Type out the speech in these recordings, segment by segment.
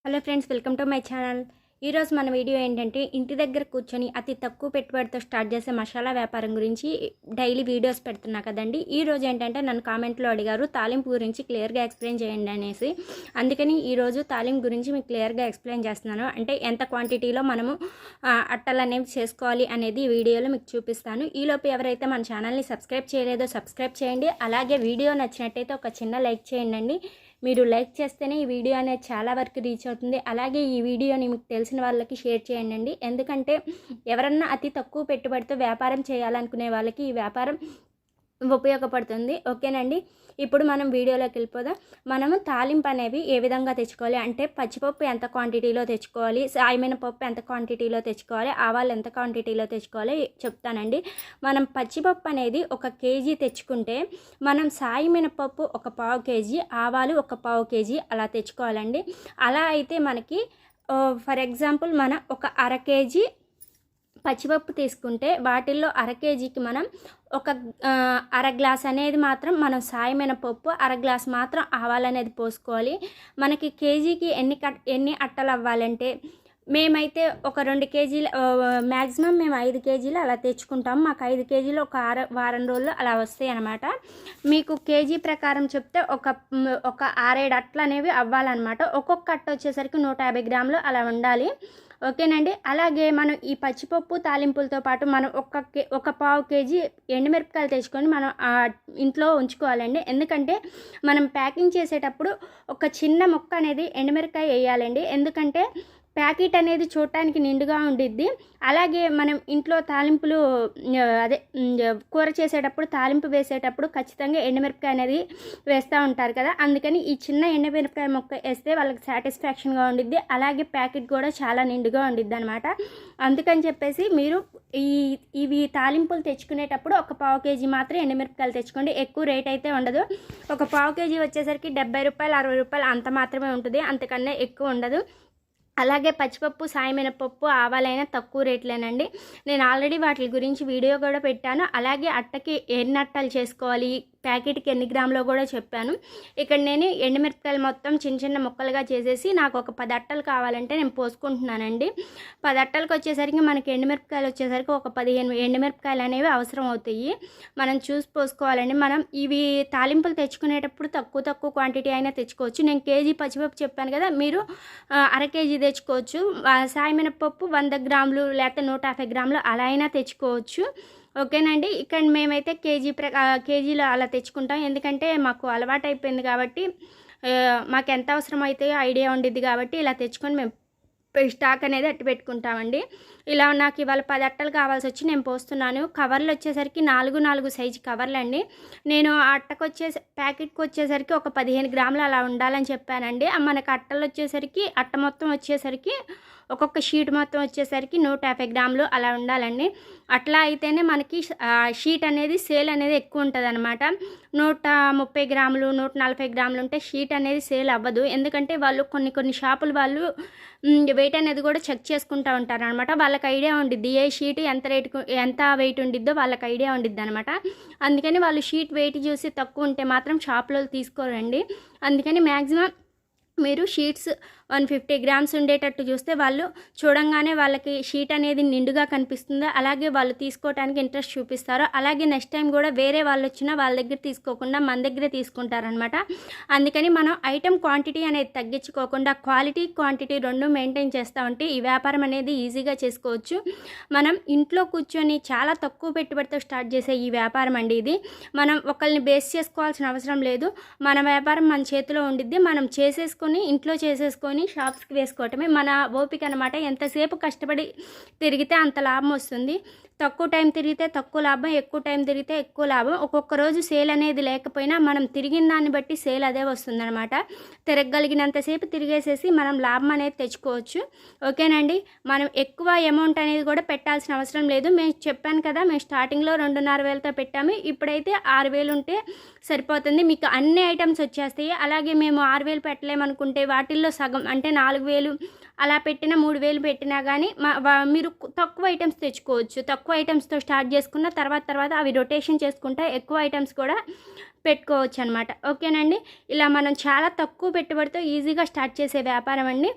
Hello friends, welcome to my channel. ఈరోజు మన video ఏంటంటే ఇంటి దగ్గర కూర్చొని అతి తక్కువ పెట్టుబడితో స్టార్ట్ చేసే మసాలా వ్యాపారం గురించి డైలీ వీడియోస్ పెడుతున్నా కదండి. ఈరోజు ఏంటంటే నన్ను కామెంట్లో అడిగారు తాలింపు గురించి క్లియర్గా ఎక్స్ప్లెయిన్ చేయండి అనేసి. అందుకని ఈరోజు తాలింపు గురించి మీకు క్లియర్గా ఎక్స్ప్లెయిన్ చేస్తున్నాను. అంటే ఎంత క్వాంటిటీలో మనము అట్టలు అనేవి చేసుకోవాలి అనేది ఈ వీడియోలో మీకు చూపిస్తాను. ఈలోపు ఎవరైతే మన ఛానల్ని సబ్స్క్రైబ్ చేయలేదో సబ్స్క్రైబ్ చేయండి. అలాగే వీడియో నచ్చినట్టయితే ఒక చిన్న లైక్ చేయండి. మీరు లైక్ చేస్తేనే ఈ వీడియో అనేది చాలా వరకు రీచ్ అవుతుంది. అలాగే ఈ వీడియోని మీకు తెలిసిన వాళ్ళకి షేర్ చేయండి. ఎందుకంటే ఎవరన్నా అతి తక్కువ పెట్టుబడితో వ్యాపారం చేయాలనుకునే వాళ్ళకి ఈ వ్యాపారం ఉపయోగపడుతుంది. ఓకేనండి, ఇప్పుడు మనం వీడియోలోకి వెళ్ళిపోదాం. మనము తాలింపు అనేవి ఏ విధంగా తెచ్చుకోవాలి అంటే పచ్చిపప్పు ఎంత క్వాంటిటీలో తెచ్చుకోవాలి, సాయమైన పప్పు ఎంత క్వాంటిటీలో తెచ్చుకోవాలి, ఆవాలు ఎంత క్వాంటిటీలో తెచ్చుకోవాలి చెప్తానండి. మనం పచ్చిపప్పు అనేది 1 కేజీ తెచ్చుకుంటే మనం సాయమైన పప్పు 1/4 కేజీ, ఆవాలు 1/4 కేజీ అలా తెచ్చుకోవాలండి. అలా అయితే మనకి ఫర్ ఎగ్జాంపుల్ మన 1/2 కేజీ పచ్చిపప్పు తీసుకుంటే వాటిల్లో 1/2 కేజీకి మనం ఒక 1/2 గ్లాస్ అనేది మాత్రం మనం సాయమైన పప్పు, 1/2 గ్లాస్ మాత్రం ఆవాలనేది పోసుకోవాలి. మనకి కేజీకి ఎన్ని అట్టలు అవ్వాలంటే మేమైతే ఒక 2 కేజీలు, మ్యాక్సిమం మేము 5 కేజీలు అలా తెచ్చుకుంటాం. మాకు 5 కేజీలు ఒక వారం రోజులు అలా వస్తాయి అన్నమాట. మీకు కేజీ ప్రకారం చెప్తే ఒక 6-7 అట్టలు అనేవి అవ్వాలన్నమాట. ఒక్కొక్క అట్ట వచ్చేసరికి 150 గ్రాములు అలా ఉండాలి. ఓకేనండి. అలాగే మనం ఈ పచ్చిపప్పు తాలింపులతో పాటు మనం 1/4 కేజీ ఎండుమిరపకాయలు తెచ్చుకొని మనం ఇంట్లో ఉంచుకోవాలండి. ఎందుకంటే మనం ప్యాకింగ్ చేసేటప్పుడు ఒక చిన్న ముక్క అనేది ఎండుమిరపకాయ వేయాలండి. ఎందుకంటే ప్యాకెట్ అనేది చూడటానికి నిండుగా ఉండిద్ది. అలాగే మనం ఇంట్లో తాలింపులు కూర చేసేటప్పుడు తాలింపు వేసేటప్పుడు ఖచ్చితంగా ఎండుమిరపకాయ అనేది వేస్తూ ఉంటారు కదా. అందుకని ఈ చిన్న ఎండుమిరపకాయ ముక్క వేస్తే వాళ్ళకి సాటిస్ఫాక్షన్గా ఉండిద్ది. అలాగే ప్యాకెట్ కూడా చాలా నిండుగా ఉండిద్ది అనమాట. అందుకని చెప్పేసి మీరు ఇవి తాలింపులు తెచ్చుకునేటప్పుడు 1/4 కేజీ మాత్రం ఎండుమిరపకాయలు తెచ్చుకోండి. ఎక్కువ రేట్ అయితే ఉండదు. 1/4 కేజీ వచ్చేసరికి 70 రూపాయలు 60 రూపాయలు అంత మాత్రమే ఉంటుంది, అంతకన్నా ఎక్కువ ఉండదు. అలాగే పచ్చిపప్పు, సాయమైన పప్పు, ఆవాలైనా తక్కువ రేట్లేనండి. నేను ఆల్రెడీ వాటి గురించి వీడియో కూడా పెట్టాను. అలాగే అట్టకి ఎన్ని అట్టలు చేసుకోవాలి, ప్యాకెట్కి ఎన్ని గ్రాములో కూడా చెప్పాను. ఇక్కడ నేను ఎండుమిరపకాయలు మొత్తం చిన్న చిన్న ముక్కలుగా చేసేసి నాకు ఒక 10 అట్టలు కావాలంటే నేను పోసుకుంటున్నానండి. 10 అట్టలకు వచ్చేసరికి మనకి ఎండుమిరపకాయలు వచ్చేసరికి ఒక 15 ఎండుమిరపకాయలు అనేవి అవసరం అవుతాయి. మనం చూసి పోసుకోవాలండి. మనం ఇవి తాలింపులు తెచ్చుకునేటప్పుడు తక్కువ క్వాంటిటీ అయినా తెచ్చుకోవచ్చు. నేను కేజీ పచ్చిపప్పు చెప్పాను కదా, మీరు 1/2 కేజీ తెచ్చుకోవచ్చు. సాయమైన పప్పు 100 గ్రాములు లేకపోతే 150 గ్రాములు అలా అయినా తెచ్చుకోవచ్చు. ఓకేనండి. ఇక్కడ మేమైతే కేజీలో అలా తెచ్చుకుంటాం. ఎందుకంటే మాకు అలవాటు అయిపోయింది కాబట్టి మాకు ఎంత అవసరం అయితే ఐడియా ఉండిద్ది కాబట్టి ఇలా తెచ్చుకొని మేము స్టాక్ అనేది అట్టు పెట్టుకుంటామండి. ఇలా నాకు ఇవాళ 10 అట్టలు కావాల్సి వచ్చి నేను పోస్తున్నాను. కవర్లు వచ్చేసరికి 4 సైజు కవర్లు అండి. నేను ప్యాకెట్కి వచ్చేసరికి ఒక 15 గ్రాములు అలా ఉండాలని చెప్పానండి. మనకు అట్టలు వచ్చేసరికి అట్ట మొత్తం వచ్చేసరికి ఒక్కొక్క షీట్ మొత్తం వచ్చేసరికి 150 గ్రాములు అలా ఉండాలండి. అట్లా అయితేనే మనకి షీట్ అనేది సేల్ అనేది ఎక్కువ ఉంటుంది అనమాట. 130 గ్రాములు 140 గ్రాములు ఉంటే షీట్ అనేది సేల్ అవ్వదు. ఎందుకంటే వాళ్ళు కొన్ని షాపుల వాళ్ళు వెయిట్ అనేది కూడా చెక్ చేసుకుంటూ ఉంటారు అనమాట. వాళ్ళకి ఐడియా ఉండిద్ది ఏ షీట్ ఎంత వెయిట్ ఉండిద్దో వాళ్ళకి ఐడియా ఉండిద్ది అనమాట. అందుకని వాళ్ళు షీట్ వెయిట్ చూసి తక్కువ ఉంటే మాత్రం షాప్లో తీసుకోరండి. అందుకని మ్యాక్సిమం మీరు షీట్స్ 150 గ్రామ్స్ ఉండేటట్టు చూస్తే వాళ్ళు చూడంగానే వాళ్ళకి షీట్ అనేది నిండుగా కనిపిస్తుంది. అలాగే వాళ్ళు తీసుకోవడానికి ఇంట్రెస్ట్ చూపిస్తారు. అలాగే నెక్స్ట్ టైం కూడా వేరే వాళ్ళు వచ్చినా వాళ్ళ దగ్గర తీసుకోకుండా మన దగ్గరే తీసుకుంటారనమాట. అందుకని మనం ఐటెం క్వాంటిటీ అనేది తగ్గించుకోకుండా క్వాలిటీ క్వాంటిటీ రెండు మెయింటైన్ చేస్తూ ఉంటే ఈ వ్యాపారం అనేది ఈజీగా చేసుకోవచ్చు. మనం ఇంట్లో కూర్చొని చాలా తక్కువ పెట్టుబడితో స్టార్ట్ చేసే ఈ వ్యాపారం అండి ఇది. మనం ఒకరిని బేస్ చేసుకోవాల్సిన అవసరం లేదు. మన వ్యాపారం మన చేతిలో ఉండిద్ది. మనం ఇంట్లో చేసేసుకొని షాప్స్కి వేసుకోవటమే మన ఓపిక అనమాట. ఎంతసేపు కష్టపడి తిరిగితే అంత లాభం వస్తుంది. తక్కువ టైం తిరిగితే తక్కువ లాభం, ఎక్కువ టైం తిరిగితే ఎక్కువ లాభం. ఒక్కొక్క రోజు సేల్ అనేది లేకపోయినా మనం తిరిగిన దాన్ని బట్టి సేల్ అదే వస్తుందన్నమాట. తిరగలిగినంతసేపు తిరిగేసేసి మనం లాభం అనేది తెచ్చుకోవచ్చు. ఓకేనండి. మనం ఎక్కువ అమౌంట్ అనేది కూడా పెట్టాల్సిన అవసరం లేదు. మేము చెప్పాను కదా, మేము స్టార్టింగ్లో 2,500తో పెట్టాము. ఇప్పుడైతే 6,000 ఉంటే సరిపోతుంది. మీకు అన్ని ఐటమ్స్ వచ్చేస్తాయి. అలాగే మేము 6,000 పెట్టలేమనుకుంటే వాటిల్లో సగం అంటే 4,000 అలా పెట్టిన 3000 పెట్టినా కానీ మీరు తక్కువ ఐటమ్స్ తెచ్చుకోవచ్చు. తక్కువ ఐటమ్స్తో స్టార్ట్ చేసుకున్న తర్వాత అవి రొటేషన్ చేసుకుంటే ఎక్కువ ఐటమ్స్ కూడా పెట్టుకోవచ్చు అనమాట. ఓకేనండి, ఇలా మనం చాలా తక్కువ పెట్టుబడితో ఈజీగా స్టార్ట్ చేసే వ్యాపారం అండి.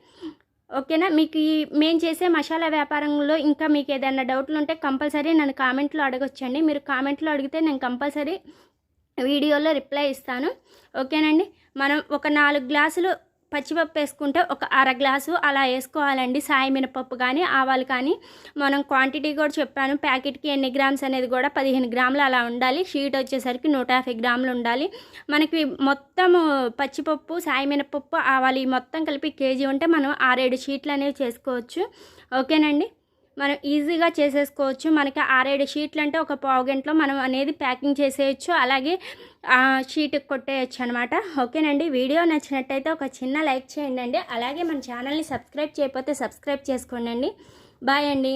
ఓకేనా, మీకు మేము చేసే మసాలా వ్యాపారంలో ఇంకా మీకు ఏదైనా డౌట్లు ఉంటే కంపల్సరీ నన్ను కామెంట్లో అడగొచ్చండి. మీరు కామెంట్లో అడిగితే నేను కంపల్సరీ వీడియోలో రిప్లై ఇస్తాను. ఓకేనండి, మనం ఒక 4 గ్లాసులు పచ్చిపప్పు వేసుకుంటే ఒక అర గ్లాసు అలా వేసుకోవాలండి. సాయి మినపప్పు కానీ ఆవాలు కానీ. మనం క్వాంటిటీ కూడా చెప్పాను, ప్యాకెట్కి ఎన్ని గ్రామ్స్ అనేది కూడా 15 గ్రాములు అలా ఉండాలి. షీట్ వచ్చేసరికి 150 గ్రాములు ఉండాలి. మనకి మొత్తం పచ్చిపప్పు, సాయి మినపప్పు, ఆవాలు ఈ మొత్తం కలిపి కేజీ ఉంటే మనం 6-7 షీట్లు అనేవి చేసుకోవచ్చు. ఓకేనండి, మనం ఈజీగా చేసేసుకోవచ్చు. మనకి 6-7 షీట్లు అంటే ఒక పావు గంటలో మనం అనేది ప్యాకింగ్ చేసేయచ్చు, అలాగే షీట్ కొట్టేయచ్చు అనమాట. ఓకేనండి, వీడియో నచ్చినట్టయితే ఒక చిన్న లైక్ చేయండి. అలాగే మన ఛానల్ని సబ్స్క్రైబ్ చేయకపోతే సబ్స్క్రైబ్ చేసుకోండి. బాయ్ అండి.